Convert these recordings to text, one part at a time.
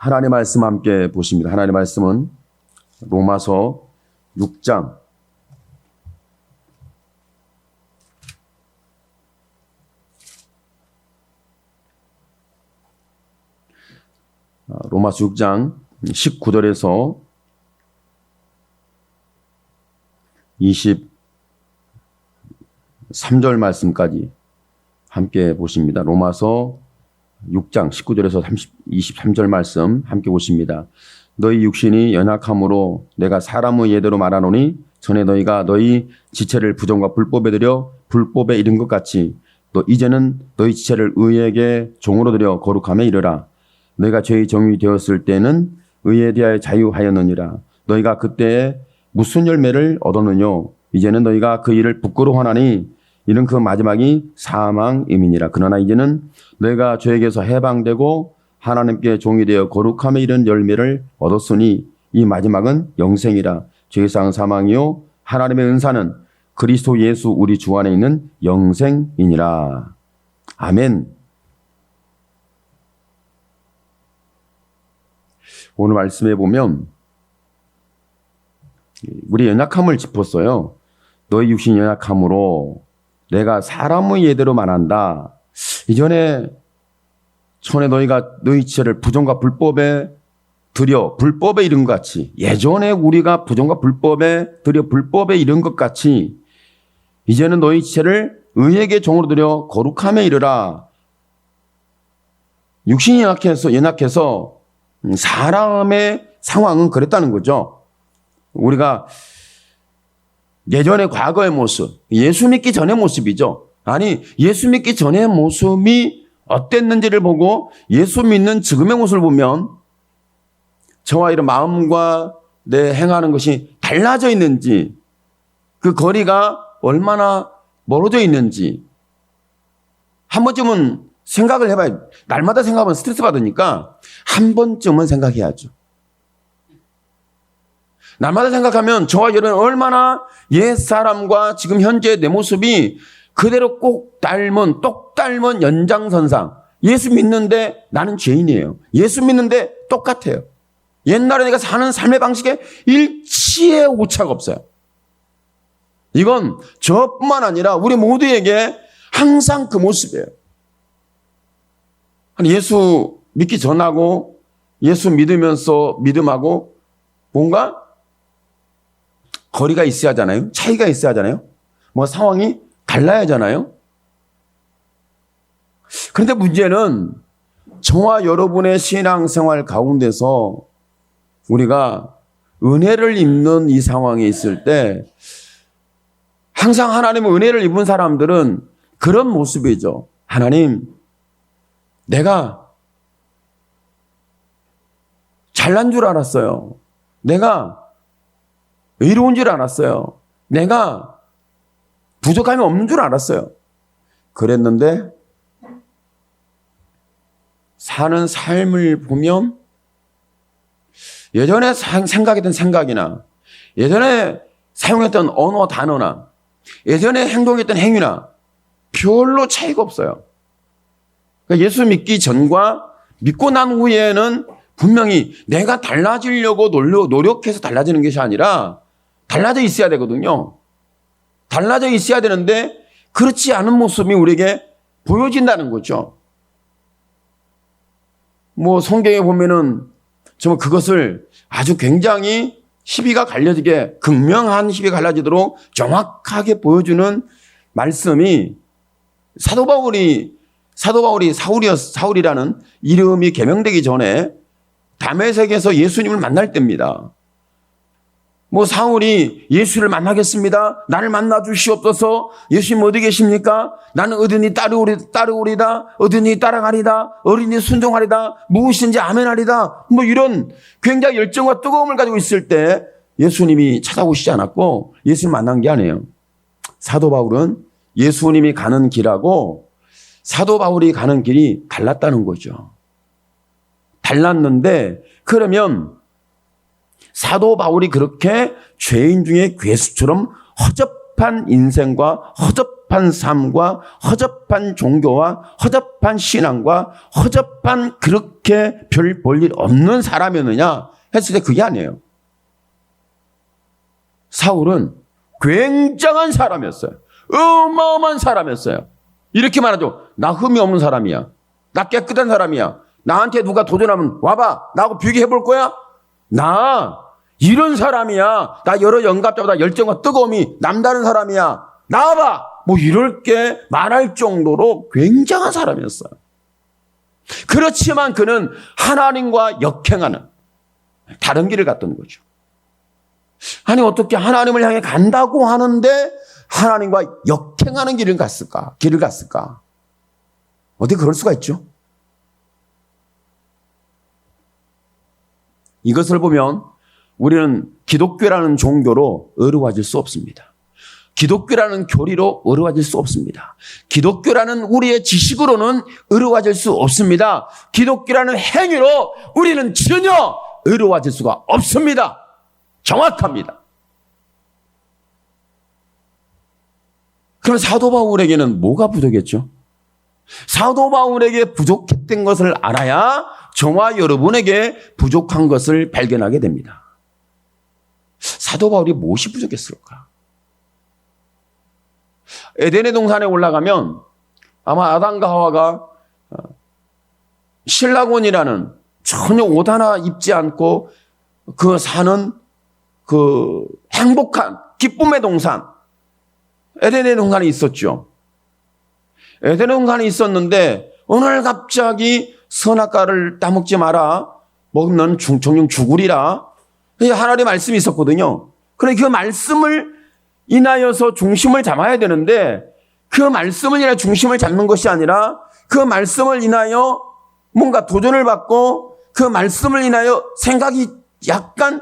하나님의 말씀 함께 보십니다. 하나님의 말씀은 로마서 6장 19절에서 23절 말씀까지 함께 보십니다. 로마서 6장 19절에서 23절 말씀 함께 보십니다. 너희 육신이 연약함으로 내가 사람의 예대로 말하노니 전에 너희가 너희 지체를 부정과 불법에 들여 불법에 이른 것 같이 이제는 너희 지체를 의에게 종으로 들여 거룩함에 이르라. 너희가 죄의 종이 되었을 때는 의에 대하여 자유하였느니라. 너희가 그때에 무슨 열매를 얻었느냐? 이제는 너희가 그 일을 부끄러워하나니 이는 그 마지막이 사망임이니라. 그러나 이제는 너희가 죄에게서 해방되고 하나님께 종이 되어 거룩함에 이른 열매를 얻었으니 이 마지막은 영생이라. 죄상 사망이요 하나님의 은사는 그리스도 예수 우리 주 안에 있는 영생이니라. 아멘. 오늘 말씀에 보면 우리 연약함을 짚었어요. 너희 육신 연약함으로 내가 사람의 예대로 말한다. 이전에 전에 너희가 너희 지체를 부정과 불법에 들여 불법에 이른 것 같이, 예전에 우리가 부정과 불법에 들여 불법에 이른 것 같이 이제는 너희 지체를 의에게 종으로 들여 거룩함에 이르라. 육신이 연약해서 사람의 상황은 그랬다는 거죠. 우리가 예전의 과거의 모습, 예수 믿기 전의 모습이죠. 아니, 예수 믿기 전의 모습이 어땠는지를 보고 예수 믿는 지금의 모습을 보면 저와 이런 마음과 내 행하는 것이 달라져 있는지, 그 거리가 얼마나 멀어져 있는지 한 번쯤은 생각을 해봐요. 날마다 생각하면 스트레스 받으니까 한 번쯤은 생각해야죠. 날마다 생각하면 저와 여러분 얼마나 옛사람과 지금 현재 내 모습이 그대로 똑 닮은 연장선상. 예수 믿는데 나는 죄인이에요. 예수 믿는데 똑같아요. 옛날에 내가 사는 삶의 방식에 일치의 오차가 없어요. 이건 저뿐만 아니라 우리 모두에게 항상 그 모습이에요. 예수 믿기 전하고 예수 믿으면서 믿음하고 뭔가 거리가 있어야 하잖아요. 차이가 있어야 하잖아요. 뭐 상황이 달라야 하잖아요. 그런데 문제는 저와 여러분의 신앙생활 가운데서 우리가 은혜를 입는 이 상황에 있을 때 항상 하나님의 은혜를 입은 사람들은 그런 모습이죠. 하나님, 내가 잘난 줄 알았어요. 내가 의로운 줄 알았어요. 내가 부족함이 없는 줄 알았어요. 그랬는데 사는 삶을 보면 예전에 생각했던 생각이나 예전에 사용했던 언어 단어나 예전에 행동했던 행위나 별로 차이가 없어요. 그러니까 예수 믿기 전과 믿고 난 후에는 분명히 내가 달라지려고 노력해서 달라지는 것이 아니라 달라져 있어야 되거든요. 달라져 있어야 되는데 그렇지 않은 모습이 우리에게 보여진다는 거죠. 뭐 성경에 보면은 정말 그것을 아주 굉장히 시비가 갈려지게 극명한 시비가 갈라지도록 정확하게 보여주는 말씀이 사도 바울이 사울이라는 이름이 개명되기 전에 다메섹에서 예수님을 만날 때입니다. 뭐 사울이 예수를 만나겠습니다. 나를 만나 주시옵소서. 예수님 어디 계십니까? 나는 어디니 따르오리다. 어디니 따라가리다. 어린이 순종하리다. 무엇인지 아멘하리다. 뭐 이런 굉장히 열정과 뜨거움을 가지고 있을 때 예수님이 찾아오시지 않았고 예수님 만난 게 아니에요. 사도 바울은 예수님이 가는 길하고 사도 바울이 가는 길이 달랐다는 거죠. 달랐는데 그러면 사도 바울이 그렇게 죄인 중에 괴수처럼 허접한 인생과 허접한 허접한 삶과 허접한 종교와 허접한 신앙과 허접한 그렇게 별 볼 일 없는 사람이었느냐 했을 때 그게 아니에요. 사울은 굉장한 사람이었어요. 어마어마한 사람이었어요. 이렇게 말하죠. 나 흠이 없는 사람이야. 나 깨끗한 사람이야. 나한테 누가 도전하면 와봐. 나하고 비교해볼 거야? 나 이런 사람이야. 나 여러 영갑자보다 열정과 뜨거움이 남다른 사람이야. 나와봐. 뭐 이렇게 말할 정도로 굉장한 사람이었어요. 그렇지만 그는 하나님과 역행하는 다른 길을 갔던 거죠. 아니 어떻게 하나님을 향해 간다고 하는데 하나님과 역행하는 길을 갔을까? 어떻게 그럴 수가 있죠? 이것을 보면 우리는 기독교라는 종교로 어려워질 수 없습니다. 기독교라는 교리로 어려워질 수 없습니다. 기독교라는 우리의 지식으로는 어려워질 수 없습니다. 기독교라는 행위로 우리는 전혀 어려워질 수가 없습니다. 정확합니다. 그럼 사도 바울에게는 뭐가 부족했죠? 사도 바울에게 부족했던 것을 알아야 저와 여러분에게 부족한 것을 발견하게 됩니다. 사도 바울이 무엇이 부족했을까? 에덴의 동산에 올라가면 아마 아담과 하와가 신라곤이라는 전혀 옷 하나 입지 않고 그 사는 그 행복한 기쁨의 동산, 에덴의 동산이 있었죠. 에덴의 동산이 있었는데 어느 날 갑자기 선악과를 따먹지 마라. 먹으면 정령 죽으리라. 하나님의 말씀이 있었거든요. 그런데 그 말씀을 인하여서 중심을 잡아야 되는데 그 말씀을 인하여 중심을 잡는 것이 아니라 그 말씀을 인하여 뭔가 도전을 받고 그 말씀을 인하여 생각이 약간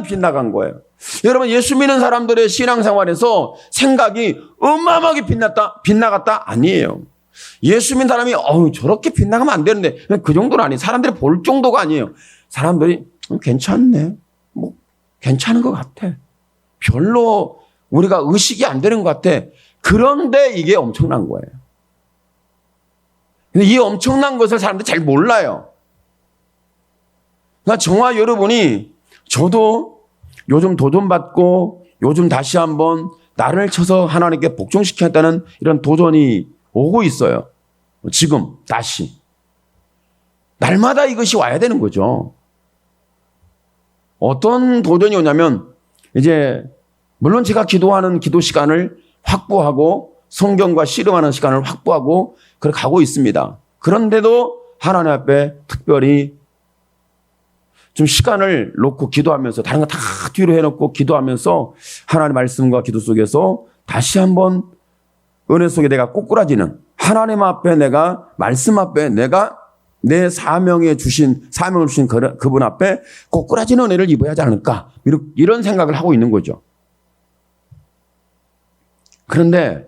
빗나간 거예요. 여러분 예수 믿는 사람들의 신앙생활에서 생각이 어마어마하게 빗나갔다? 아니에요. 예수 믿는 사람이 저렇게 빗나가면 안 되는데 그 정도는 아니에요. 사람들이 볼 정도가 아니에요. 사람들이 괜찮네. 뭐 괜찮은 것 같아. 별로 우리가 의식이 안 되는 것 같아. 그런데 이게 엄청난 거예요. 근데 이 엄청난 것을 사람들이 잘 몰라요. 그러니까 저와 여러분이 저도 요즘 도전받고 요즘 다시 한번 나를 쳐서 하나님께 복종시켰다는 이런 도전이 오고 있어요. 지금 다시. 날마다 이것이 와야 되는 거죠. 어떤 도전이 오냐면 이제 물론 제가 기도하는 기도 시간을 확보하고 성경과 씨름하는 시간을 확보하고 그렇게 가고 있습니다. 그런데도 하나님 앞에 특별히 좀 시간을 놓고 기도하면서 다른 거 다 뒤로 해놓고 기도하면서 하나님의 말씀과 기도 속에서 다시 한번 은혜 속에 내가 꼬꾸라지는 하나님 앞에 내가 말씀 앞에 내가 내 사명을 주신 그분 앞에 꼬꾸라지는 은혜를 입어야 하지 않을까 이런 생각을 하고 있는 거죠. 그런데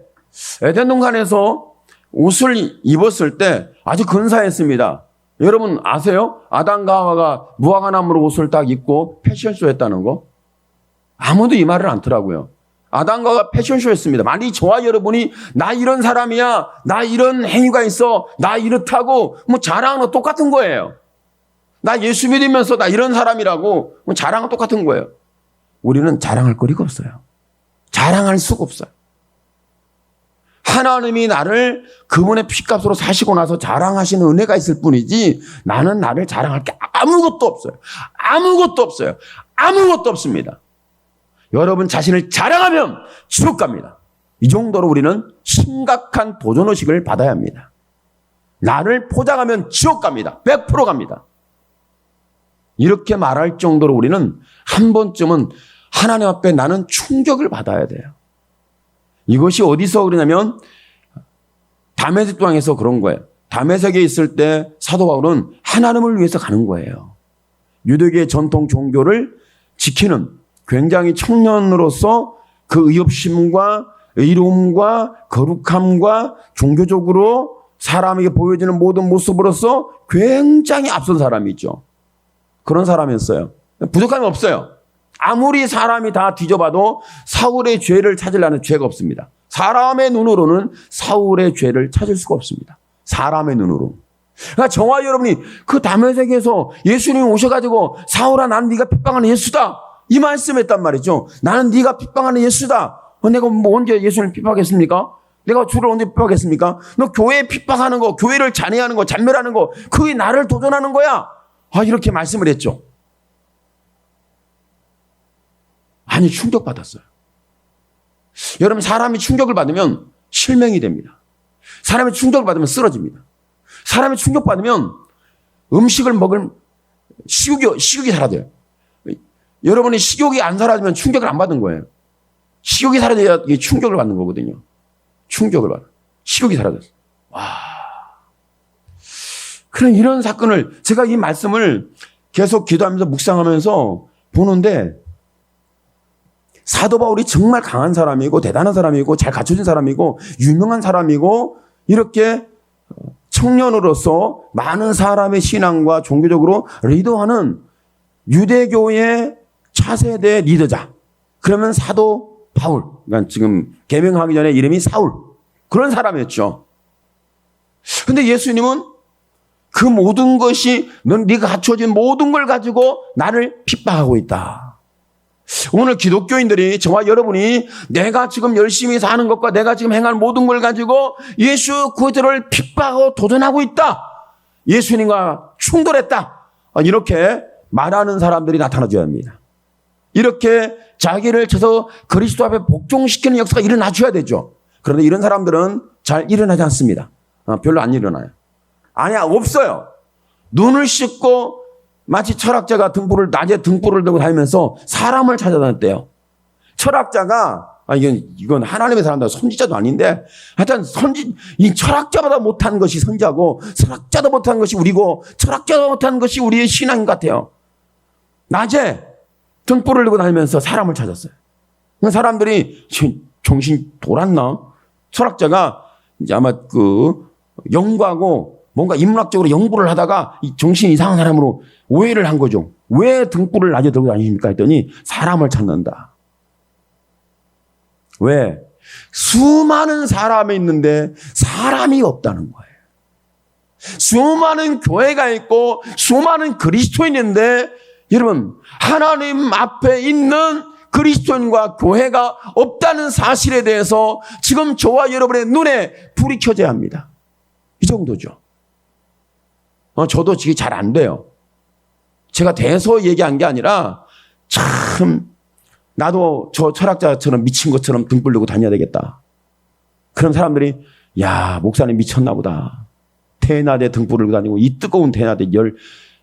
에덴 동산에서 옷을 입었을 때 아주 근사했습니다. 여러분 아세요? 아담과 하와가 무화과나무로 옷을 딱 입고 패션쇼 했다는 거? 아무도 이 말을 않더라고요. 아담과 하와가 패션쇼 했습니다. 만약 저와 여러분이 나 이런 사람이야, 나 이런 행위가 있어, 나 이렇다고 뭐 자랑하는 거 똑같은 거예요. 나 예수 믿으면서 나 이런 사람이라고 뭐 자랑은 똑같은 거예요. 우리는 자랑할 거리가 없어요. 자랑할 수가 없어요. 하나님이 나를 그분의 피값으로 사시고 나서 자랑하시는 은혜가 있을 뿐이지 나는 나를 자랑할 게 아무것도 없어요. 아무것도 없어요. 아무것도 없습니다. 여러분 자신을 자랑하면 지옥 갑니다. 이 정도로 우리는 심각한 도전의식을 받아야 합니다. 나를 포장하면 지옥 갑니다. 100% 갑니다. 이렇게 말할 정도로 우리는 한 번쯤은 하나님 앞에 나는 충격을 받아야 돼요. 이것이 어디서 그러냐면 다메섹 땅에서 그런 거예요. 다메섹에 있을 때 사도 바울은 하나님을 위해서 가는 거예요. 유대교의 전통 종교를 지키는 굉장히 청년으로서 그 의협심과 의로움과 거룩함과 종교적으로 사람에게 보여지는 모든 모습으로서 굉장히 앞선 사람이죠. 그런 사람이었어요. 부족함이 없어요. 아무리 사람이 다 뒤져봐도 사울의 죄를 찾으려는 죄가 없습니다. 사람의 눈으로는 사울의 죄를 찾을 수가 없습니다. 사람의 눈으로. 그러니까 저와 여러분이 그 다메섹에서 예수님이 오셔가지고 사울아 난 네가 핍박하는 예수다 이 말씀했단 말이죠. 나는 네가 핍박하는 예수다. 내가 뭐 언제 예수님을 핍박했습니까? 내가 주를 언제 핍박했습니까? 너 교회 핍박하는 거, 교회를 잔해하는 거, 잔멸하는 거, 그게 나를 도전하는 거야. 이렇게 말씀을 했죠. 많이 충격받았어요. 여러분, 사람이 충격을 받으면 실명이 됩니다. 사람이 충격을 받으면 쓰러집니다. 사람이 충격받으면 음식을 먹을 식욕이 사라져요. 여러분이 식욕이 안 사라지면 충격을 안 받은 거예요. 식욕이 사라져야 충격을 받는 거거든요. 충격을 받아. 식욕이 사라졌어. 와. 그런 이런 사건을 제가 이 말씀을 계속 기도하면서 묵상하면서 보는데 사도 바울이 정말 강한 사람이고 대단한 사람이고 잘 갖춰진 사람이고 유명한 사람이고 이렇게 청년으로서 많은 사람의 신앙과 종교적으로 리더하는 유대교의 차세대 리더자. 그러면 사도 바울. 그러니까 지금 개명하기 전에 이름이 사울. 그런 사람이었죠. 근데 예수님은 그 모든 것이 네가 갖춰진 모든 걸 가지고 나를 핍박하고 있다. 오늘 기독교인들이 저와 여러분이 내가 지금 열심히 사는 것과 내가 지금 행할 모든 걸 가지고 예수 그들을 핍박하고 도전하고 있다. 예수님과 충돌했다. 이렇게 말하는 사람들이 나타나줘야 합니다. 이렇게 자기를 쳐서 그리스도 앞에 복종시키는 역사가 일어나줘야 되죠. 그런데 이런 사람들은 잘 일어나지 않습니다. 별로 안 일어나요. 아니야, 없어요. 눈을 씻고 마치 철학자가 낮에 등불을 들고 다니면서 사람을 찾아다녔대요. 철학자가, 이건 하나님의 사람들, 선지자도 아닌데, 하여튼 이 철학자보다 못한 것이 선지자고, 철학자도 못한 것이 우리고, 철학자도 못한 것이 우리의 신앙인 것 같아요. 낮에 등불을 들고 다니면서 사람을 찾았어요. 사람들이 정신 돌았나? 철학자가 이제 아마 연구하고 뭔가 인문학적으로 연구를 하다가 이 정신이 이상한 사람으로 오해를 한 거죠. 왜 등불을 낮에 들고 다니십니까? 했더니 사람을 찾는다. 왜? 수많은 사람이 있는데 사람이 없다는 거예요. 수많은 교회가 있고 수많은 그리스도인이 있는데 여러분 하나님 앞에 있는 그리스도인과 교회가 없다는 사실에 대해서 지금 저와 여러분의 눈에 불이 켜져야 합니다. 이 정도죠. 저도 지금 잘 안 돼요. 제가 대서 얘기한 게 아니라 참 나도 저 철학자처럼 미친 것처럼 등불 들고 다녀야 되겠다. 그런 사람들이 야 목사님 미쳤나 보다. 태낮에 등불을 들고 다니고 이 뜨거운 태낮에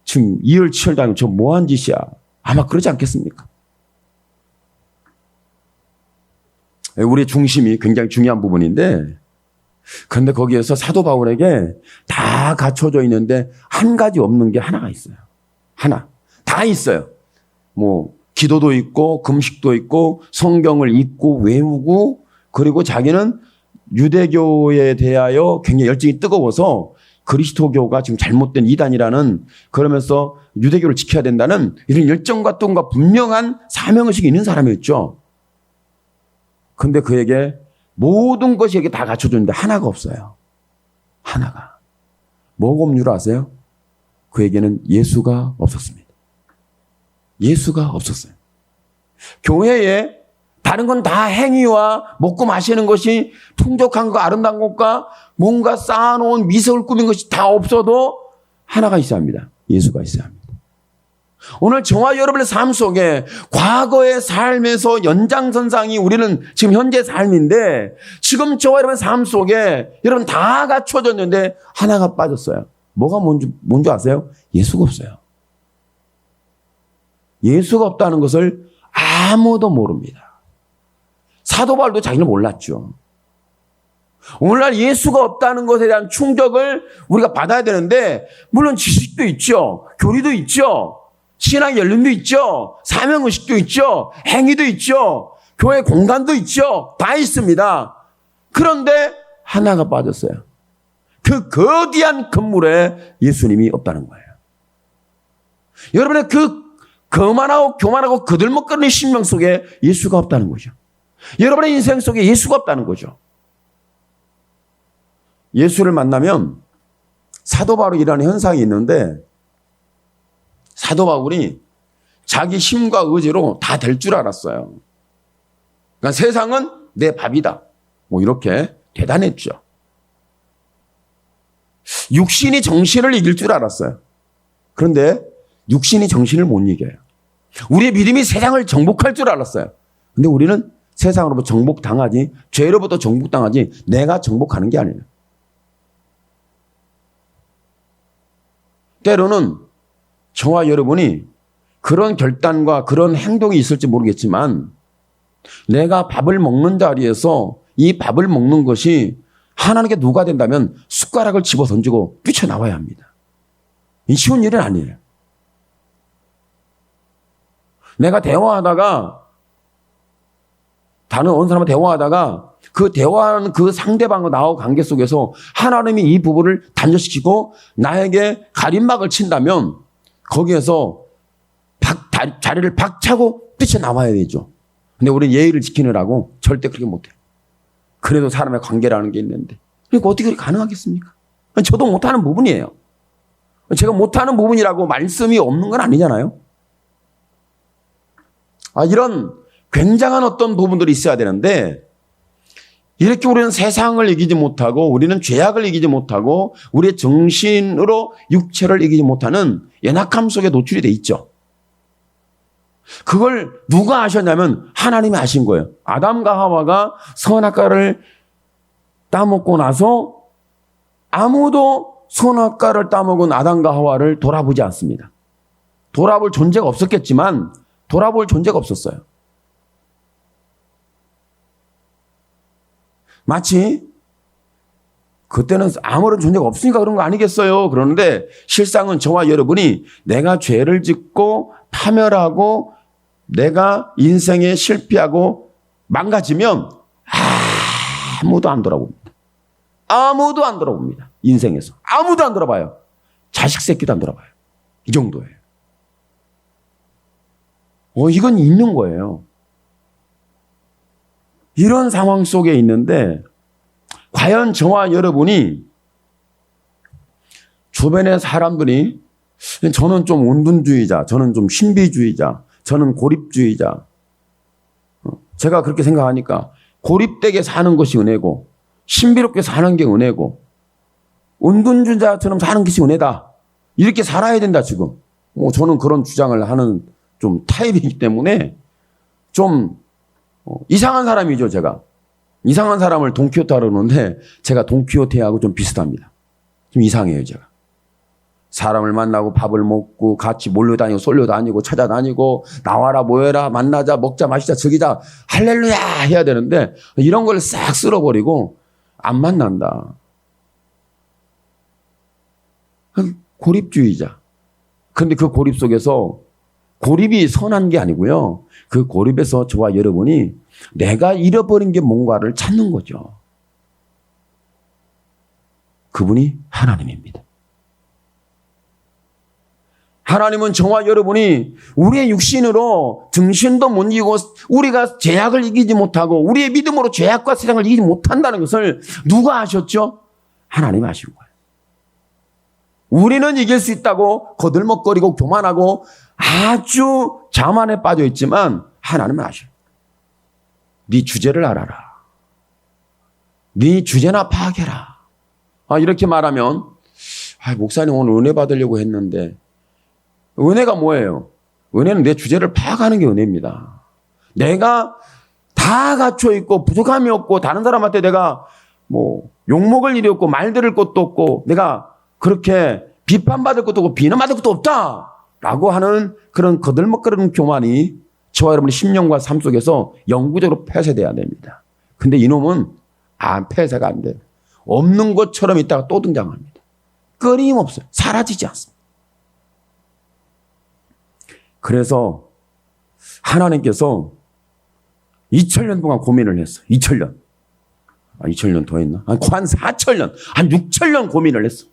지금 이열치열 다니고 저 뭐한 짓이야. 아마 그러지 않겠습니까? 우리의 중심이 굉장히 중요한 부분인데 그런데 거기에서 사도 바울에게 다 갖춰져 있는데 한 가지 없는 게 하나가 있어요. 하나. 다 있어요. 기도도 있고 금식도 있고 성경을 읽고 외우고 그리고 자기는 유대교에 대하여 굉장히 열정이 뜨거워서 그리스도교가 지금 잘못된 이단이라는 그러면서 유대교를 지켜야 된다는 이런 열정과 똥과 분명한 사명의식이 있는 사람이었죠. 근데 그에게 모든 것이 여기 다 갖춰졌는데 하나가 없어요. 하나가. 뭐가 없는 줄 아세요? 그에게는 예수가 없었습니다. 예수가 없었어요. 교회에 다른 건 다 행위와 먹고 마시는 것이 풍족한 거 아름다운 것과 뭔가 쌓아놓은 미석을 꾸민 것이 다 없어도 하나가 있어야 합니다. 예수가 있어야 합니다. 오늘 저와 여러분의 삶 속에 과거의 삶에서 연장선상이 우리는 지금 현재 삶인데 지금 저와 여러분의 삶 속에 여러분 다 갖춰졌는데 하나가 빠졌어요. 뭐가 뭔지 아세요? 예수가 없어요. 예수가 없다는 것을 아무도 모릅니다. 사도 바울도 자기는 몰랐죠. 오늘날 예수가 없다는 것에 대한 충격을 우리가 받아야 되는데 물론 지식도 있죠. 교리도 있죠. 신앙의 연륜도 있죠. 사명의식도 있죠. 행위도 있죠. 교회 공간도 있죠. 다 있습니다. 그런데 하나가 빠졌어요. 그 거대한 건물에 예수님이 없다는 거예요. 여러분의 그 거만하고 교만하고 거들먹거리는 심령 속에 예수가 없다는 거죠. 여러분의 인생 속에 예수가 없다는 거죠. 예수를 만나면 사도 바울이라는 현상이 있는데 사도 바울이 자기 힘과 의지로 다 될 줄 알았어요. 그러니까 세상은 내 밥이다. 뭐 이렇게 대단했죠. 육신이 정신을 이길 줄 알았어요. 그런데 육신이 정신을 못 이겨요. 우리의 믿음이 세상을 정복할 줄 알았어요. 근데 우리는 세상으로부터 정복당하지, 죄로부터 정복당하지, 내가 정복하는 게 아니에요. 때로는 저와 여러분이 그런 결단과 그런 행동이 있을지 모르겠지만 내가 밥을 먹는 자리에서 이 밥을 먹는 것이 하나님께 누가 된다면 숟가락을 집어 던지고 뛰쳐나와야 합니다. 이 쉬운 일은 아니에요. 내가 대화하다가 다른 어느 사람과 대화하다가 그 대화하는 그 상대방과 나와 관계 속에서 하나님이 이 부분을 단절시키고 나에게 가림막을 친다면 거기에서 자리를 박차고 뛰쳐나와야 되죠. 근데 우리는 예의를 지키느라고 절대 그렇게 못해요. 그래도 사람의 관계라는 게 있는데 그러니까 어떻게 그렇게 가능하겠습니까? 저도 못하는 부분이에요. 제가 못하는 부분이라고 말씀이 없는 건 아니잖아요. 이런 굉장한 어떤 부분들이 있어야 되는데 이렇게 우리는 세상을 이기지 못하고 우리는 죄악을 이기지 못하고 우리의 정신으로 육체를 이기지 못하는 연약함 속에 노출이 돼 있죠. 그걸 누가 아셨냐면 하나님이 아신 거예요. 아담과 하와가 선악과를 따먹고 나서 아무도 선악과를 따먹은 아담과 하와를 돌아보지 않습니다. 돌아볼 존재가 없었겠지만 돌아볼 존재가 없었어요. 마치 그때는 아무런 존재가 없으니까 그런 거 아니겠어요. 그러는데 실상은 저와 여러분이 내가 죄를 짓고 파멸하고 내가 인생에 실패하고 망가지면 아무도 안 돌아봅니다. 아무도 안 돌아봅니다. 인생에서. 아무도 안 돌아봐요. 자식 새끼도 안 돌아봐요. 이 정도예요. 이건 있는 거예요. 이런 상황 속에 있는데 과연 저와 여러분이 주변의 사람들이 저는 좀 운동주의자, 저는 좀 신비주의자, 저는 고립주의자. 제가 그렇게 생각하니까 고립되게 사는 것이 은혜고 신비롭게 사는 게 은혜고 운동주의자처럼 사는 것이 은혜다. 이렇게 살아야 된다 지금. 저는 그런 주장을 하는 좀 타입이기 때문에 좀 이상한 사람이죠, 제가. 이상한 사람을 돈키호테하러 그러는데 제가 돈키호테하고 좀 비슷합니다. 좀 이상해요, 제가. 사람을 만나고 밥을 먹고 같이 몰려다니고 쏠려다니고 찾아다니고 나와라 모여라 만나자 먹자 마시자 즐기자 할렐루야 해야 되는데 이런 걸 싹 쓸어버리고 안 만난다. 고립주의자. 그런데 그 고립 속에서 고립이 선한 게 아니고요. 그 고립에서 저와 여러분이 내가 잃어버린 게 뭔가를 찾는 거죠. 그분이 하나님입니다. 하나님은 저와 여러분이 우리의 육신으로 정신도 못 이기고 우리가 죄악을 이기지 못하고 우리의 믿음으로 죄악과 세상을 이기지 못한다는 것을 누가 아셨죠? 하나님이 아신 거예요. 우리는 이길 수 있다고 거들먹거리고 교만하고 아주 자만에 빠져 있지만 하나님은 아셔요. 네 주제를 알아라. 네 주제나 파악해라. 이렇게 말하면 목사님 오늘 은혜 받으려고 했는데 은혜가 뭐예요? 은혜는 내 주제를 파악하는 게 은혜입니다. 내가 다 갖춰 있고 부족함이 없고 다른 사람한테 내가 욕먹을 일이 없고 말 들을 것도 없고 내가 그렇게 비판받을 것도 없고 비난받을 것도 없다라고 하는 그런 거들먹거리는 교만이 저와 여러분의 심령과 삶 속에서 영구적으로 폐쇄돼야 됩니다. 근데 이놈은 폐쇄가 안 돼요. 없는 것처럼 있다가 또 등장합니다. 끊임없어요. 사라지지 않습니다. 그래서 하나님께서 2000년 동안 고민을 했어요. 2000년. 2000년 더 했나? 한 4000년, 한 6000년 고민을 했어.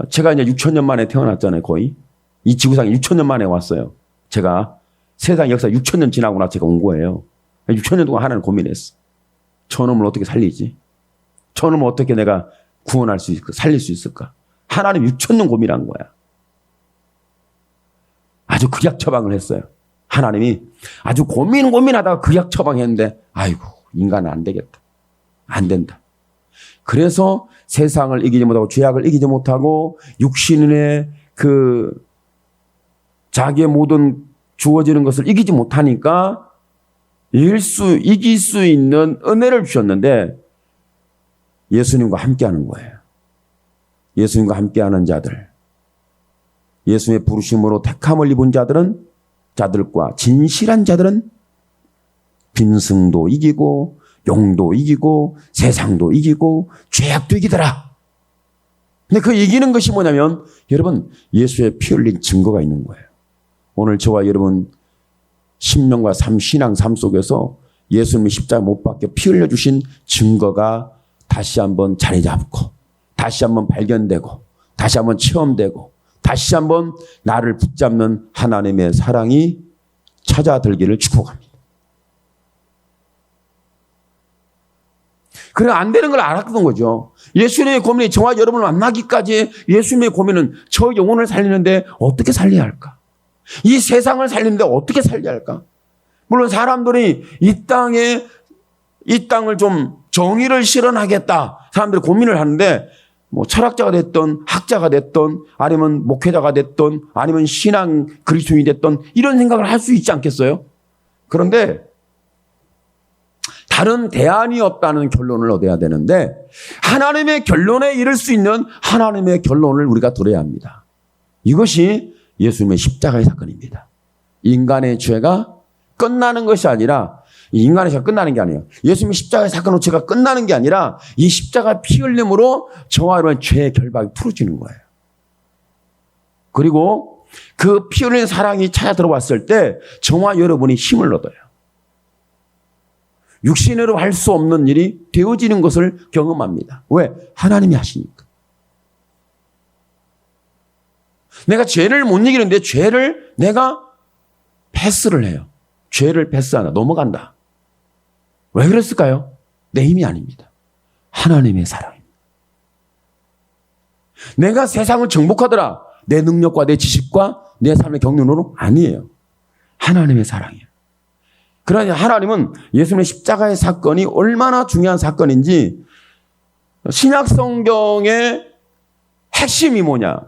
제가 이제 6000년 만에 태어났잖아요, 거의. 이 지구상에 6000년 만에 왔어요. 제가 세상 역사 6000년 지나고 나서 제가 온 거예요. 6천 년 동안 하나님 고민했어. 저놈을 어떻게 살리지? 저놈을 어떻게 내가 구원할 수 있을까? 살릴 수 있을까? 하나님 6천 년 고민한 거야. 아주 극약 처방을 했어요. 하나님이 아주 고민하다가 극약 처방했는데 아이고 인간은 안 되겠다. 안 된다. 그래서 세상을 이기지 못하고 죄악을 이기지 못하고 육신의 그 자기의 모든 주어지는 것을 이기지 못하니까 이길 수 있는 은혜를 주셨는데 예수님과 함께하는 거예요. 예수님과 함께하는 자들, 예수님의 부르심으로 택함을 입은 자들과 진실한 자들은 빈승도 이기고 용도 이기고 세상도 이기고 죄악도 이기더라. 근데 그 이기는 것이 뭐냐면 여러분 예수의 피 흘린 증거가 있는 거예요. 오늘 저와 여러분 신명과 신앙 삶 속에서 예수님이 십자가 못 박혀 피 흘려주신 증거가 다시 한번 자리 잡고 다시 한번 발견되고 다시 한번 체험되고 다시 한번 나를 붙잡는 하나님의 사랑이 찾아들기를 축복합니다. 그래 안 되는 걸 알았던 거죠. 예수님의 고민이 저와 여러분을 만나기까지 예수님의 고민은 저 영혼을 살리는데 어떻게 살려야 할까? 이 세상을 살리는데 어떻게 살려야 할까? 물론 사람들이 이 땅을 좀 정의를 실현하겠다. 사람들이 고민을 하는데 뭐 철학자가 됐던 학자가 됐던 아니면 목회자가 됐던 아니면 신앙 그리스도인이 됐던 이런 생각을 할 수 있지 않겠어요? 그런데 다른 대안이 없다는 결론을 얻어야 되는데 하나님의 결론에 이를 수 있는 하나님의 결론을 우리가 들어야 합니다. 이것이 예수님의 십자가의 사건입니다. 인간의 죄가 끝나는 것이 아니라 인간의 죄가 끝나는 게 아니에요. 예수님의 십자가의 사건으로 죄가 끝나는 게 아니라 이 십자가 피 흘림으로 저와 여러분의 죄의 결박이 풀어지는 거예요. 그리고 그 피 흘린 사랑이 찾아 들어왔을 때 저와 여러분이 힘을 얻어요. 육신으로 할 수 없는 일이 되어지는 것을 경험합니다. 왜? 하나님이 하시니까. 내가 죄를 못 이기는데 죄를 내가 패스를 해요. 죄를 패스하나 넘어간다. 왜 그랬을까요? 내 힘이 아닙니다. 하나님의 사랑입니다. 내가 세상을 정복하더라. 내 능력과 내 지식과 내 삶의 경륜으로 아니에요. 하나님의 사랑이에요. 그러니 하나님은 예수님의 십자가의 사건이 얼마나 중요한 사건인지 신약 성경의 핵심이 뭐냐?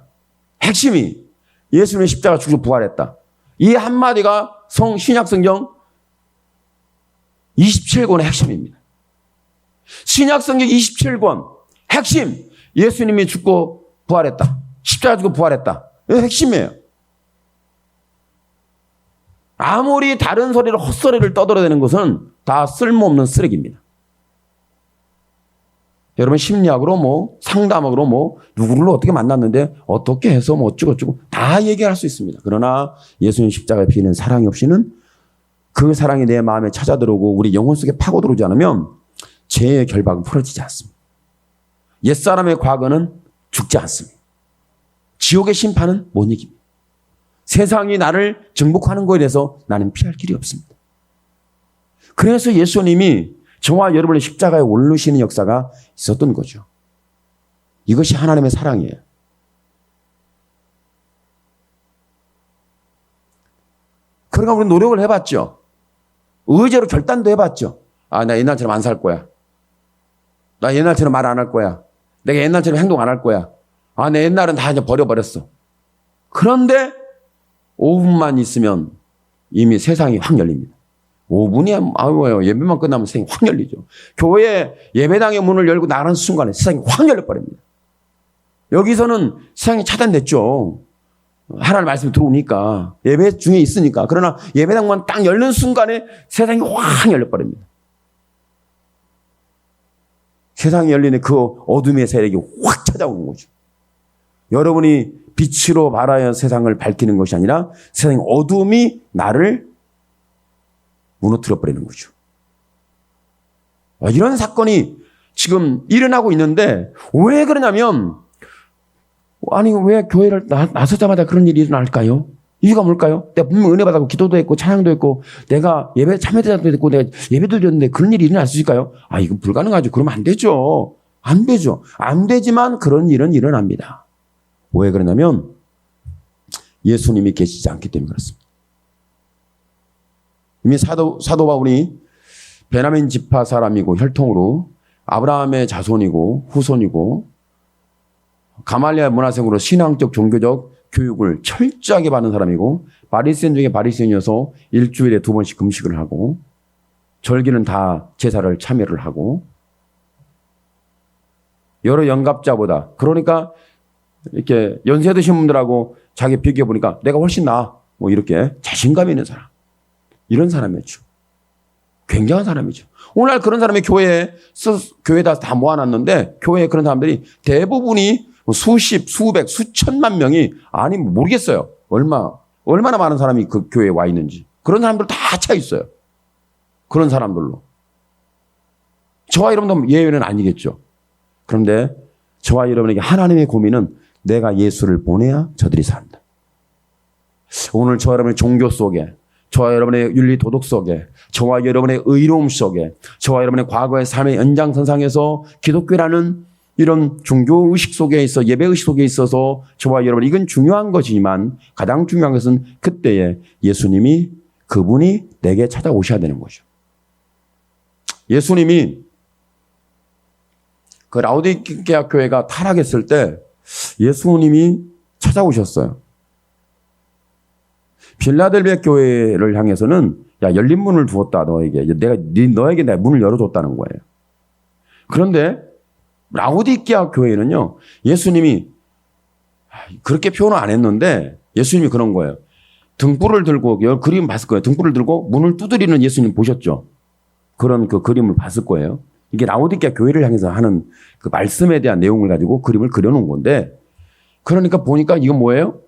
핵심이 예수님의 십자가 죽고 부활했다. 이 한마디가 신약 성경 27권의 핵심입니다. 신약 성경 27권 핵심 예수님이 죽고 부활했다. 십자가 죽고 부활했다. 이게 핵심이에요. 아무리 다른 소리를 헛소리를 떠들어대는 것은 다 쓸모없는 쓰레기입니다. 여러분 심리학으로 상담학으로 누구를 어떻게 만났는데 어떻게 해서 어쩌고저쩌고 다 얘기할 수 있습니다. 그러나 예수님 십자가에 피는 사랑이 없이는 그 사랑이 내 마음에 찾아 들어오고 우리 영혼 속에 파고 들어오지 않으면 죄의 결박은 풀어지지 않습니다. 옛사람의 과거는 죽지 않습니다. 지옥의 심판은 못 이깁니다. 세상이 나를 정복하는 것에 대해서 나는 피할 길이 없습니다. 그래서 예수님이 저와 여러분의 십자가에 오르시는 역사가 있었던 거죠. 이것이 하나님의 사랑이에요. 그러니까 우리 노력을 해봤죠. 의제로 결단도 해봤죠. 나 옛날처럼 안 살 거야. 나 옛날처럼 말 안 할 거야. 내가 옛날처럼 행동 안 할 거야. 내 옛날은 다 이제 버려버렸어. 그런데 5분만 있으면 이미 세상이 확 열립니다. 5분이야, 예배만 끝나면 세상이 확 열리죠. 교회 예배당의 문을 열고 나가는 순간에 세상이 확 열려버립니다. 여기서는 세상이 차단됐죠. 하나님 말씀이 들어오니까. 예배 중에 있으니까. 그러나 예배당만 딱 열는 순간에 세상이 확 열려버립니다. 세상이 열리는 그 어둠의 세력이 확 찾아오는 거죠. 여러분이 빛으로 발하여 세상을 밝히는 것이 아니라 세상의 어둠이 나를 무너뜨려 버리는 거죠. 이런 사건이 지금 일어나고 있는데 왜 그러냐면 왜 교회를 나서자마자 그런 일이 일어날까요? 이유가 뭘까요? 내가 분명 은혜 받았고 기도도 했고 찬양도 했고 내가 예배 참여대장도 했고 내가 예배도 드렸는데 그런 일이 일어날 수 있을까요? 이건 불가능하죠. 그러면 안 되죠. 안 되죠. 안 되지만 그런 일은 일어납니다. 왜 그러냐면 예수님이 계시지 않기 때문에 그렇습니다. 이미 사도 바울이 베냐민 지파 사람이고 혈통으로 아브라함의 자손이고 후손이고 가말리엘 문화생으로 신앙적 종교적 교육을 철저하게 받는 사람이고 바리새인 중에 바리새인이어서 일주일에 2번씩 금식을 하고 절기는 다 제사를 참여를 하고 여러 영갑자보다 그러니까 이렇게 연세 드신 분들하고 자기 비교해 보니까 내가 훨씬 나아 뭐 이렇게 자신감 있는 사람 이런 사람이었죠. 굉장한 사람이죠. 오늘날 그런 사람이 교회에다 다 모아놨는데 교회에 그런 사람들이 대부분이 수십, 수백, 수천만 명이 아니 모르겠어요. 얼마나 많은 사람이 그 교회에 와 있는지. 그런 사람들 다 차 있어요. 그런 사람들로. 저와 여러분도 예외는 아니겠죠. 그런데 저와 여러분에게 하나님의 고민은 내가 예수를 보내야 저들이 산다. 오늘 저와 여러분의 종교 속에 저와 여러분의 윤리 도덕 속에 저와 여러분의 의로움 속에 저와 여러분의 과거의 삶의 연장선상에서 기독교라는 이런 종교의식 속에 있어 예배의식 속에 있어서 저와 여러분 이건 중요한 것이지만 가장 중요한 것은 그때에 예수님이 그분이 내게 찾아오셔야 되는 거죠. 예수님이 그 라오디게아 교회가 타락했을 때 예수님이 찾아오셨어요. 빌라델비아 교회를 향해서는 야 열린 문을 두었다 너에게 너에게 내가 문을 열어줬다는 거예요. 그런데 라오디게아 교회는요 예수님이 그렇게 표현을 안 했는데 예수님이 그런 거예요. 등불을 들고 그림 봤을 거예요. 등불을 들고 문을 두드리는 예수님 보셨죠? 그런 그 그림을 봤을 거예요. 이게 라오디게아 교회를 향해서 하는 그 말씀에 대한 내용을 가지고 그림을 그려놓은 건데 그러니까 보니까 이건 뭐예요?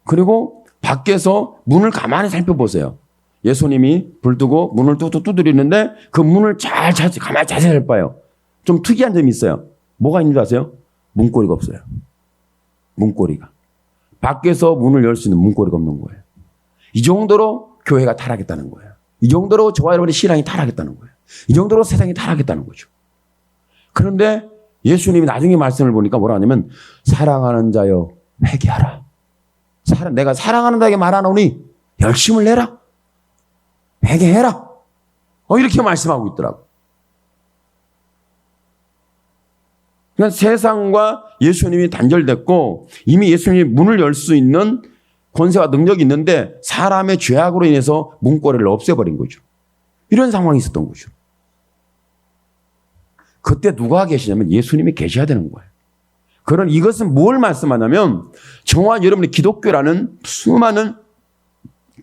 그리고 밖에서 문을 가만히 살펴보세요. 예수님이 불 끄고 문을 뚝뚝 두드리는데 그 문을 가만히 자세히 살펴봐요. 좀 특이한 점이 있어요. 뭐가 있는 줄 아세요? 문고리가 없어요. 문고리가. 밖에서 문을 열 수 있는 문고리가 없는 거예요. 이 정도로 교회가 타락했다는 거예요. 이 정도로 저와 여러분의 신앙이 타락했다는 거예요. 이 정도로 세상이 타락했다는 거죠. 그런데 예수님이 나중에 말씀을 보니까 뭐라 하냐면 사랑하는 자여 회개하라. 내가 사랑하는 자에게 말하노니 열심을 내라. 회개해라. 이렇게 말씀하고 있더라고. 그러니까 세상과 예수님이 단절됐고 이미 예수님이 문을 열 수 있는 권세와 능력이 있는데 사람의 죄악으로 인해서 문고리를 없애버린 거죠. 이런 상황이 있었던 거죠. 그때 누가 계시냐면 예수님이 계셔야 되는 거예요. 이것은 뭘 말씀하냐면 저와 여러분의 기독교라는 수많은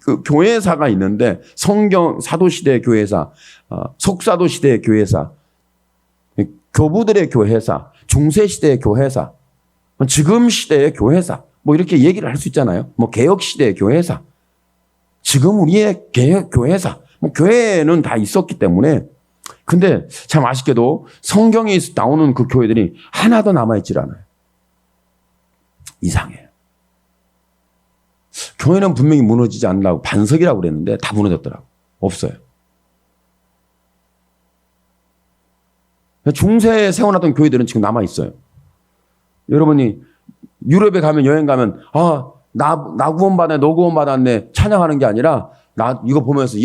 그 교회사가 있는데 사도시대의 교회사, 속사도시대의 교회사, 교부들의 교회사, 중세시대의 교회사, 지금 시대의 교회사, 이렇게 얘기를 할 수 있잖아요. 개혁시대의 교회사, 지금 우리의 교회사, 교회는 다 있었기 때문에 근데 참 아쉽게도 성경에 나오는 그 교회들이 하나도 남아있질 않아요. 이상해요. 교회는 분명히 무너지지 않으려고 반석이라고 그랬는데 다 무너졌더라고. 없어요. 중세에 세워놨던 교회들은 지금 남아있어요. 여러분이 유럽에 가면 여행 가면 나 구원받았네 너 구원받았네 찬양하는 게 아니라 나 이거 보면서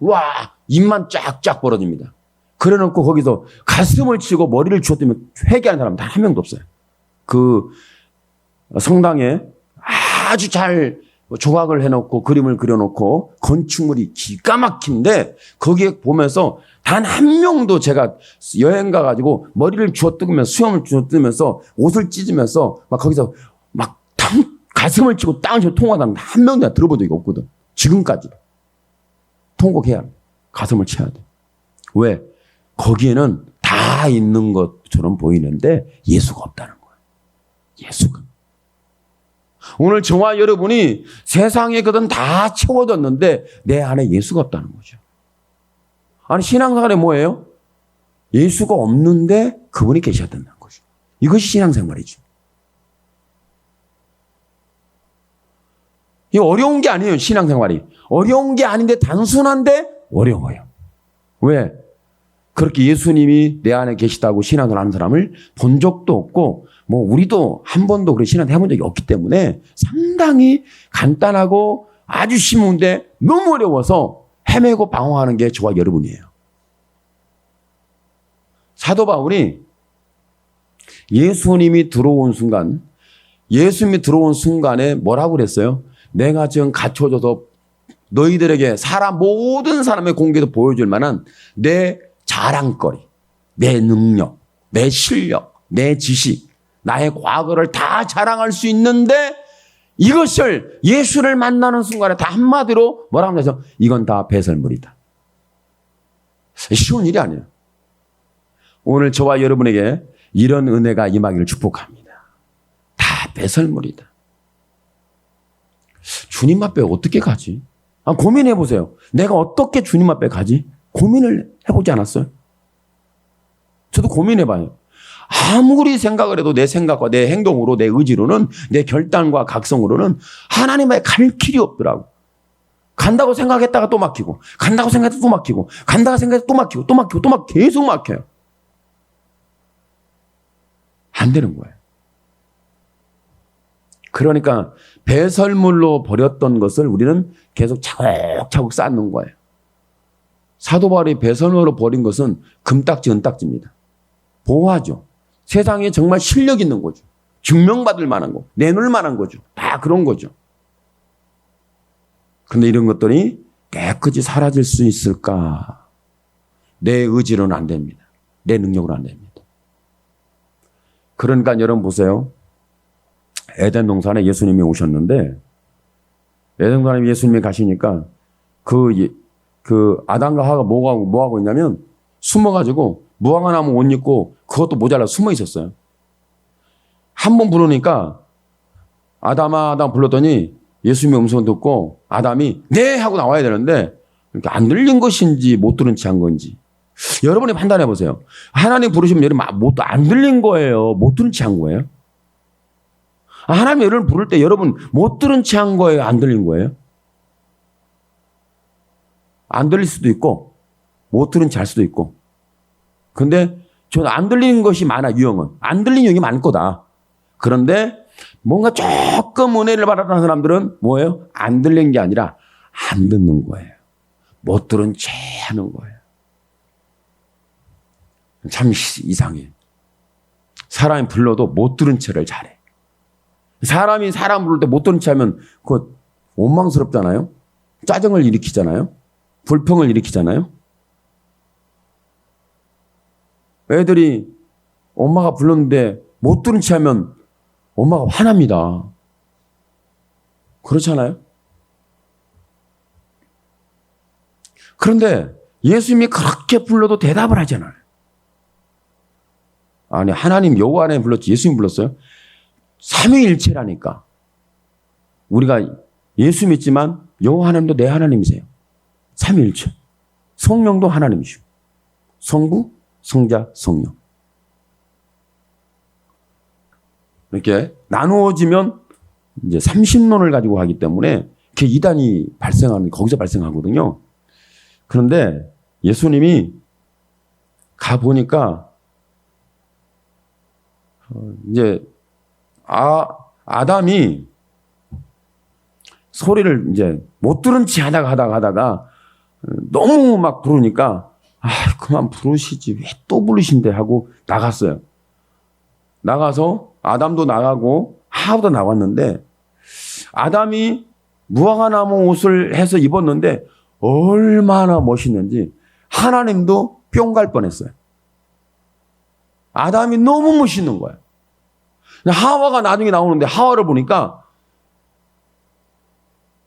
와 입만 쫙쫙 벌어집니다. 그래놓고 거기서 가슴을 치고 머리를 쥐어뜨면 회개하는 사람 단 한 명도 없어요. 그 성당에 아주 잘 조각을 해놓고 그림을 그려놓고 건축물이 기가 막힌데 거기에 보면서 단 한 명도 제가 여행 가가지고 머리를 쥐어뜯으면서 수염을 쥐어뜯으면서 옷을 찢으면서 막 거기서 막 가슴을 치고 땅을 치고 통곡하는 한 명도 내가 들어본 적이 없거든. 지금까지. 통곡해야 합니다. 가슴을 쳐야 돼. 왜? 거기에는 다 있는 것처럼 보이는데 예수가 없다는 거예요. 예수가. 오늘 저와 여러분이 세상에 그든 다 채워졌는데 내 안에 예수가 없다는 거죠. 아니 신앙생활이 뭐예요? 예수가 없는데 그분이 계셔야 된다는 거죠. 이것이 신앙생활이죠. 이 어려운 게 아니에요. 신앙생활이. 어려운 게 아닌데 단순한데 어려워요. 왜? 그렇게 예수님이 내 안에 계시다고 신앙을 하는 사람을 본 적도 없고 우리도 한 번도 그런 신앙을 해본 적이 없기 때문에 상당히 간단하고 아주 쉬운데 너무 어려워서 헤매고 방황하는 게 저와 여러분이에요. 사도 바울이 예수님이 들어온 순간에 뭐라고 그랬어요? 내가 지금 갖춰져서 너희들에게 모든 사람의 공개도 보여줄 만한 내 자랑거리, 내 능력, 내 실력, 내 지식, 나의 과거를 다 자랑할 수 있는데 이것을 예수를 만나는 순간에 다 한마디로 뭐라고 하면서 이건 다 배설물이다. 쉬운 일이 아니에요. 오늘 저와 여러분에게 이런 은혜가 임하기를 축복합니다. 다 배설물이다. 주님 앞에 어떻게 가지? 고민해 보세요. 내가 어떻게 주님 앞에 가지? 고민을 해보지 않았어요? 저도 고민해봐요. 아무리 생각을 해도 내 생각과 내 행동으로, 내 의지로는, 내 결단과 각성으로는 하나님의 갈 길이 없더라고. 간다고 생각했다가 또 막히고, 간다고 생각했다가 또 막히고, 간다고 생각했다가 또 막히고, 또 막히고, 또 계속 막혀요. 안 되는 거예요. 그러니까 배설물로 버렸던 것을 우리는 계속 차곡차곡 쌓는 거예요. 사도 바울이 배설물로 버린 것은 금딱지, 은딱지입니다. 보호하죠. 세상에 정말 실력 있는 거죠. 증명받을 만한 거, 내놓을 만한 거죠. 다 그런 거죠. 그런데 이런 것들이 깨끗이 사라질 수 있을까? 내 의지로는 안 됩니다. 내 능력으로 안 됩니다. 그러니까 여러분 보세요. 에덴 동산에 예수님이 오셨는데 에덴 동산에 예수님이 가시니까 그 아담과 하와가 뭐 하고 있냐면 숨어가지고 무화과 나무 옷 입고 그것도 모자라 숨어 있었어요. 한 번 부르니까 아담아 불렀더니 예수님의 음성을 듣고 아담이 네 하고 나와야 되는데 안 들린 것인지 못 들은 채 한 건지 여러분이 판단해 보세요. 하나님 부르시면 여러분 안 들린 거예요? 못 들은 채 한 거예요? 하나님 여러분 부를 때 여러분 못 들은 채 한 거예요? 안 들린 거예요? 안 들릴 수도 있고 못 들은 채 할 수도 있고. 근데 저는 안 들리는 것이 많아. 유형은 안 들리는 유형이 많을 거다. 그런데 뭔가 조금 은혜를 받았던 사람들은 뭐예요? 안 들린 게 아니라 안 듣는 거예요. 못 들은 채 하는 거예요. 참 이상해. 사람이 불러도 못 들은 채를 잘해. 사람이 사람 부를 때 못 들은 채 하면 그거 원망스럽잖아요. 짜증을 일으키잖아요. 불평을 일으키잖아요. 애들이 엄마가 불렀는데 못 들은 채 하면 엄마가 화납니다. 그렇잖아요. 그런데 예수님이 그렇게 불러도 대답을 하잖아요. 아니 하나님 여호와 하나님 불렀지 예수님 불렀어요? 삼위일체라니까. 우리가 예수 믿지만 여호와 하나님도 내 하나님이세요. 삼위일체. 성령도 하나님이시고 성부, 성자, 성령. 이렇게 나누어지면 이제 삼신론을 가지고 하기 때문에 그 이단이 거기서 발생하거든요. 그런데 예수님이 가보니까 이제 아담이 소리를 이제 못 들은 채 하다가 너무 막 부르니까 그만 부르시지 왜 또 부르신대 하고 나갔어요. 나가서 아담도 나가고 하와도 나왔는데 아담이 무화과나무 옷을 해서 입었는데 얼마나 멋있는지 하나님도 뿅 갈 뻔했어요. 아담이 너무 멋있는 거예요. 하와가 나중에 나오는데 하와를 보니까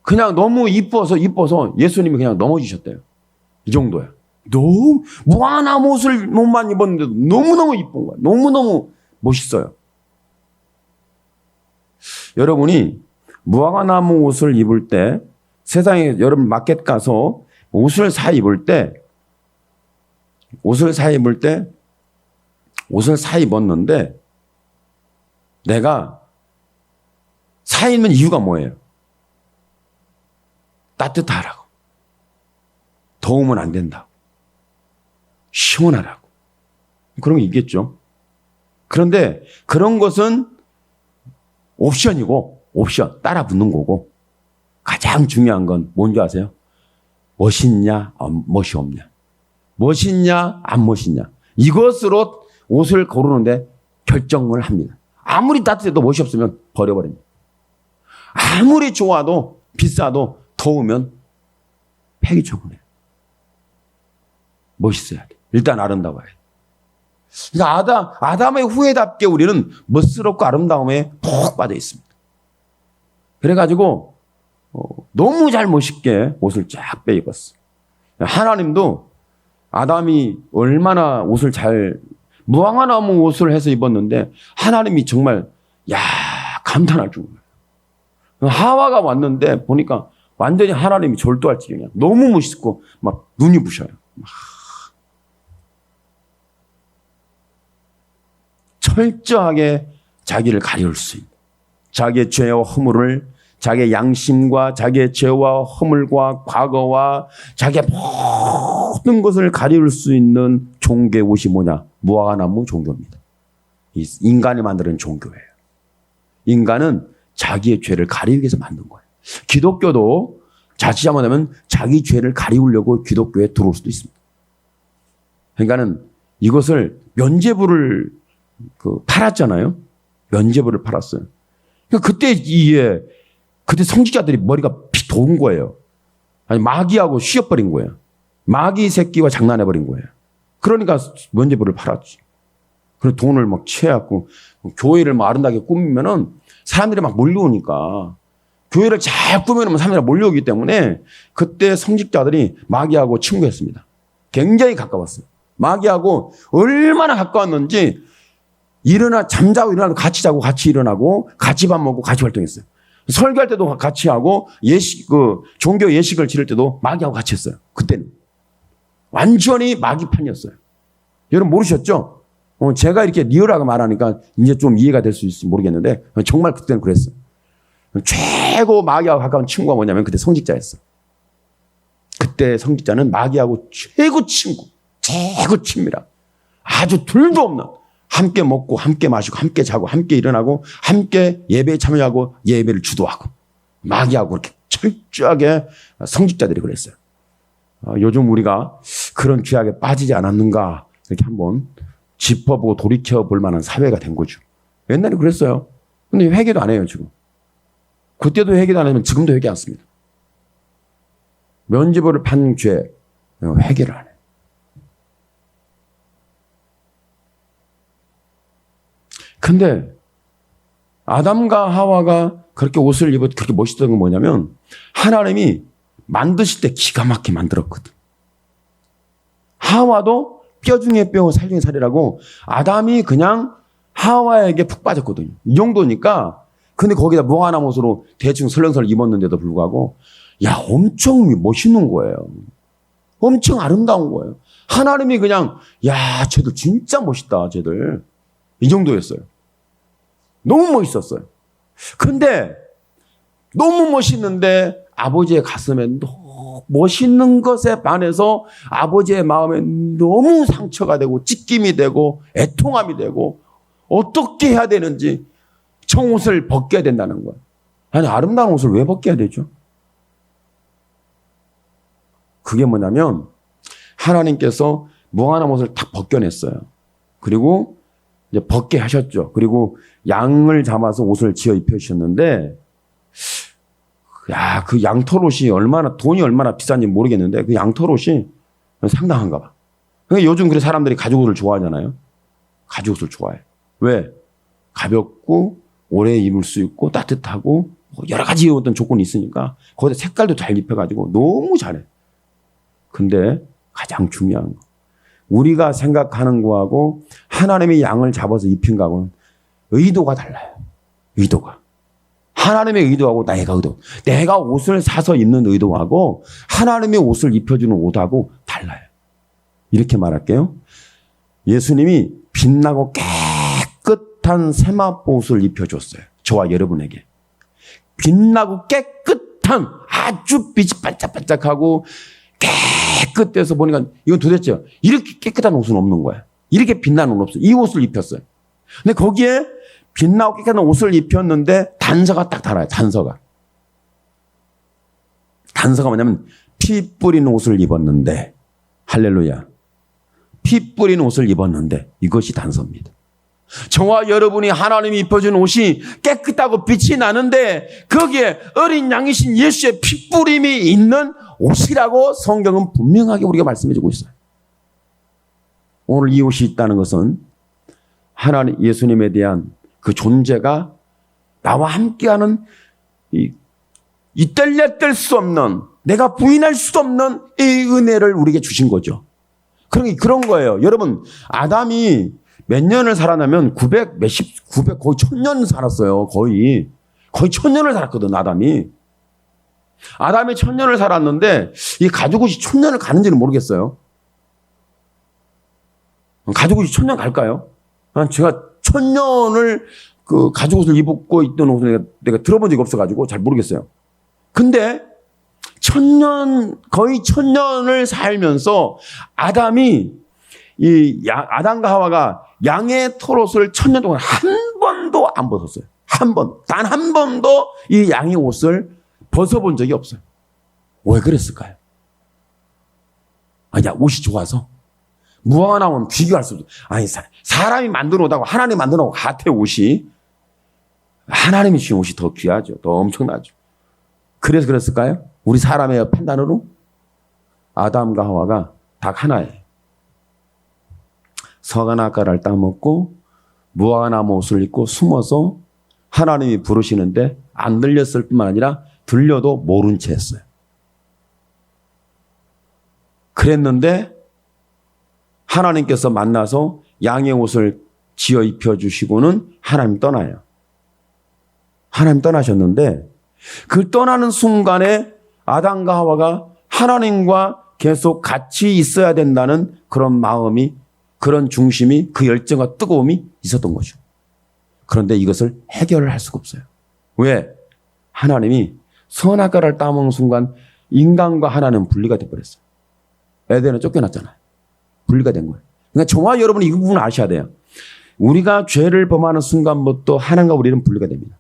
그냥 너무 이뻐서 예수님이 그냥 넘어지셨대요. 이 정도야. 너무 무화과나무 옷만 입었는데도 너무너무 이쁜 거야. 너무너무 멋있어요. 여러분이 무화과나무 옷을 입을 때 세상에 여러분 마켓 가서 옷을 사 입을 때 옷을 사 입었는데 내가 사 입는 이유가 뭐예요? 따뜻하라고. 더우면 안 된다고. 시원하라고. 그런 게 있겠죠. 그런데 그런 것은 옵션이고, 옵션, 따라 붙는 거고, 가장 중요한 건 뭔지 아세요? 멋있냐, 멋이 없냐. 멋있냐, 안 멋있냐. 이것으로 옷을 고르는데 결정을 합니다. 아무리 따뜻해도 멋이 없으면 버려버립니다. 아무리 좋아도 비싸도 더우면 폐기 처분해요. 멋있어야 돼. 일단 아름다워야 돼. 그러니까 아담의 후예답게 우리는 멋스럽고 아름다움에 푹 빠져 있습니다. 그래가지고 너무 잘 멋있게 옷을 쫙 빼입었어. 하나님도 아담이 얼마나 옷을 무화과나무 옷을 해서 입었는데 하나님이 정말 감탄할 정도예요. 하와가 왔는데 보니까 완전히 하나님이 졸도할 지경이야. 너무 멋있고 막 눈이 부셔요. 철저하게 자기를 가리울 수 있는, 자기의 죄와 허물을, 자기의 양심과 자기의 죄와 허물과 과거와 자기의 모든 것을 가리울 수 있는 종교의 옷이 뭐냐? 무화과나무 종교입니다. 인간이 만드는 종교예요. 인간은 자기의 죄를 가리우기 위해서 만든 거예요. 기독교도 자칫 잘못하면 자기 죄를 가리우려고 기독교에 들어올 수도 있습니다. 그러니까는 이것을 면죄부를 팔았잖아요. 면죄부를 팔았어요. 그러니까 그때 성직자들이 머리가 피 도은 거예요. 아니, 마귀하고 쉬어버린 거예요. 마귀 새끼와 장난해버린 거예요. 그러니까 면죄부를 팔았지. 그래서 돈을 막 채갖고 교회를 막 아름답게 꾸미면은 사람들이 막 몰려오니까 교회를 잘 꾸며놓으면 사람들이 몰려오기 때문에 그때 성직자들이 마귀하고 친구였습니다. 굉장히 가까웠어요. 마귀하고 얼마나 가까웠는지 잠자고 일어나도 같이 자고 같이 일어나고 같이 밥 먹고 같이 활동했어요. 설교할 때도 같이 하고 종교 예식을 지를 때도 마귀하고 같이 했어요. 그때는. 완전히 마귀판이었어요. 여러분 모르셨죠? 제가 이렇게 리얼하게 말하니까 이제 좀 이해가 될 수 있을지 모르겠는데 정말 그때는 그랬어요. 최고 마귀하고 가까운 친구가 뭐냐면 그때 성직자였어. 그때 성직자는 마귀하고 최고 친구, 최고 친밀한, 아주 둘도 없는, 함께 먹고 함께 마시고 함께 자고 함께 일어나고 함께 예배에 참여하고 예배를 주도하고 마귀하고 그렇게 철저하게 성직자들이 그랬어요. 요즘 우리가 그런 죄악에 빠지지 않았는가 이렇게 한번 짚어보고 돌이켜볼 만한 사회가 된 거죠. 옛날에 그랬어요. 근데 회개도 안 해요 지금. 그때도 회개도 안 하면 지금도 회개 안 씁니다. 면죄부를 판 죄 회개를 안 해요. 근데 아담과 하와가 그렇게 옷을 입어 그렇게 멋있던 건 뭐냐면 하나님이 만드실 때 기가 막히게 만들었거든. 하와도 뼈 중에 뼈, 살 중에 살이라고 아담이 그냥 하와에게 푹 빠졌거든요. 이 정도니까. 근데 거기다 무화과나무 옷으로 대충 설렁설렁 입었는데도 불구하고 엄청 멋있는 거예요. 엄청 아름다운 거예요. 하나님이 그냥 쟤들 진짜 멋있다 쟤들. 이 정도였어요. 너무 멋있었어요. 근데 너무 멋있는데 아버지의 가슴에 너무 멋있는 것에 반해서 아버지의 마음에 너무 상처가 되고 찢김이 되고 애통함이 되고 어떻게 해야 되는지 청옷을 벗겨야 된다는 거예요. 아니 아름다운 옷을 왜 벗겨야 되죠? 그게 뭐냐면 하나님께서 무화과나무 옷을 딱 벗겨냈어요. 그리고 이제 벗게 하셨죠. 그리고 양을 잡아서 옷을 지어 입혀주셨는데, 그 양털옷이 돈이 얼마나 비싼지 모르겠는데, 그 양털옷이 상당한가 봐. 그러니까 요즘 그래 사람들이 가죽옷을 좋아하잖아요. 가죽옷을 좋아해. 왜? 가볍고, 오래 입을 수 있고, 따뜻하고, 여러 가지 어떤 조건이 있으니까, 거기다 색깔도 잘 입혀가지고 너무 잘해. 근데 가장 중요한 거. 우리가 생각하는 거하고 하나님의 양을 잡아서 입힌 거하고는 의도가 달라요. 의도가. 하나님의 의도하고 내가 의도. 내가 옷을 사서 입는 의도하고 하나님의 옷을 입혀주는 옷하고 달라요. 이렇게 말할게요. 예수님이 빛나고 깨끗한 세마포 옷을 입혀줬어요. 저와 여러분에게. 빛나고 깨끗한 아주 빛이 반짝반짝하고 깨끗해서 보니까 이건 도대체 이렇게 깨끗한 옷은 없는 거야. 이렇게 빛나는 옷은 없어요. 이 옷을 입혔어요. 근데 거기에 빛나고 깨끗한 옷을 입혔는데 단서가 딱 달아요. 단서가 뭐냐면 피 뿌린 옷을 입었는데, 할렐루야, 피 뿌린 옷을 입었는데, 이것이 단서입니다. 저와 여러분이 하나님이 입혀준 옷이 깨끗하고 빛이 나는데 거기에 어린 양이신 예수의 피 뿌림이 있는 옷이라고 성경은 분명하게 우리가 말씀해 주고 있어요. 오늘 이 옷이 있다는 것은 하나님 예수님에 대한 그 존재가 나와 함께하는 이뗄래 뗄 수 없는, 내가 부인할 수 없는 이 은혜를 우리에게 주신 거죠. 그런 거예요. 여러분, 아담이 몇 년을 살아나면 900 거의 1000년 살았어요. 거의 1000년을 살았거든, 아담이 1000년을 살았는데 이 가죽옷이 1000년을 가는지는 모르겠어요. 가죽옷이 1000년 갈까요? 제가 1000년을 그 가죽옷을 입고 있던 옷을 내가 들어본 적이 없어가지고 잘 모르겠어요. 근데 거의 1000년을 살면서 아담과 하와가 양의 털옷을 1000년 동안 한 번도 안 벗었어요. 단 한 번도 이 양의 옷을 벗어본 적이 없어요. 왜 그랬을까요? 옷이 좋아서? 무화과나무는 비교할 수 없어요. 사람이 만든 옷하고 하나님이 만든 옷하고 같아, 옷이. 하나님이 주신 옷이 더 귀하죠. 더 엄청나죠. 그래서 그랬을까요? 우리 사람의 판단으로 아담과 하와가 딱 하나예요. 서가나가를 따먹고 무화과나무 옷을 입고 숨어서 하나님이 부르시는데 안 들렸을 뿐만 아니라 들려도 모른 채 했어요. 그랬는데 하나님께서 만나서 양의 옷을 지어 입혀주시고는 하나님 떠나요. 하나님 떠나셨는데 그 떠나는 순간에 아담과 하와가 하나님과 계속 같이 있어야 된다는 그런 마음이, 그런 중심이, 그 열정과 뜨거움이 있었던 거죠. 그런데 이것을 해결을 할 수가 없어요. 왜? 하나님이 선악과를 따먹는 순간 인간과 하나님은 분리가 돼버렸어요. 에덴은 쫓겨났잖아요. 분리가 된 거예요. 그러니까 저와 여러분이 이 부분을 아셔야 돼요. 우리가 죄를 범하는 순간부터 하나님과 우리는 분리가 됩니다.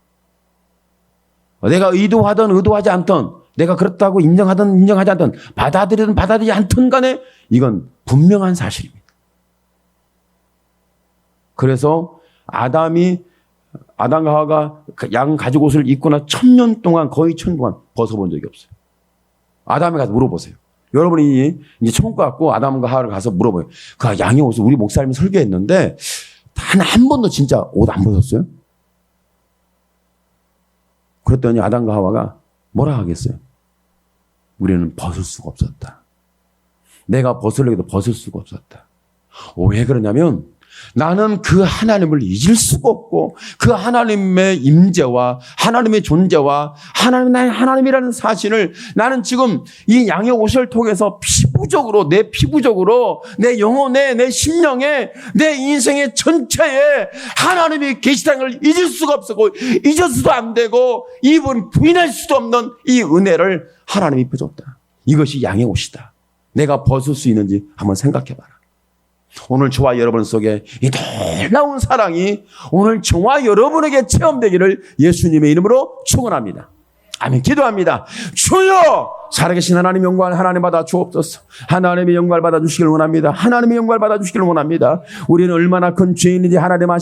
내가 의도하든 의도하지 않든, 내가 그렇다고 인정하든 인정하지 않든, 받아들이든 받아들이지 않든 간에 이건 분명한 사실입니다. 그래서 아담과 하와가 양 가죽옷을 입고 나 1000년 동안, 거의 1000년 동안 벗어본 적이 없어요. 아담에 가서 물어보세요. 여러분이 이제 천국 갔고 아담과 하와를 가서 물어봐요. 그 양의 옷을 우리 목사님이 설교했는데 단 한 번도 진짜 옷 안 벗었어요? 그랬더니 아담과 하와가 뭐라 하겠어요? 우리는 벗을 수가 없었다. 내가 벗으려고 해도 벗을 수가 없었다. 왜 그러냐면 나는 그 하나님을 잊을 수가 없고 그 하나님의 임재와 하나님의 존재와 하나님이라는 사실을 나는 지금 이 양의 옷을 통해서 피부적으로, 내 영혼에, 내 심령에, 내 인생의 전체에 하나님이 계시다는 걸 잊을 수가 없었고 잊어서도 안 되고 이분 부인할 수도 없는 이 은혜를 하나님이 입혀줬다. 이것이 양의 옷이다. 내가 벗을 수 있는지 한번 생각해봐라. 오늘 저와 여러분 속에 이 놀라운 사랑이 오늘 저와 여러분에게 체험되기를 예수님의 이름으로 축원합니다. 아멘. 기도합니다. 주여, 살아계신 하나님 영광을 하나님 받아 주옵소서. 하나님의 영광을 받아 주시길 원합니다. 하나님의 영광을 받아 주시길 원합니다. 우리는 얼마나 큰 죄인인지 하나님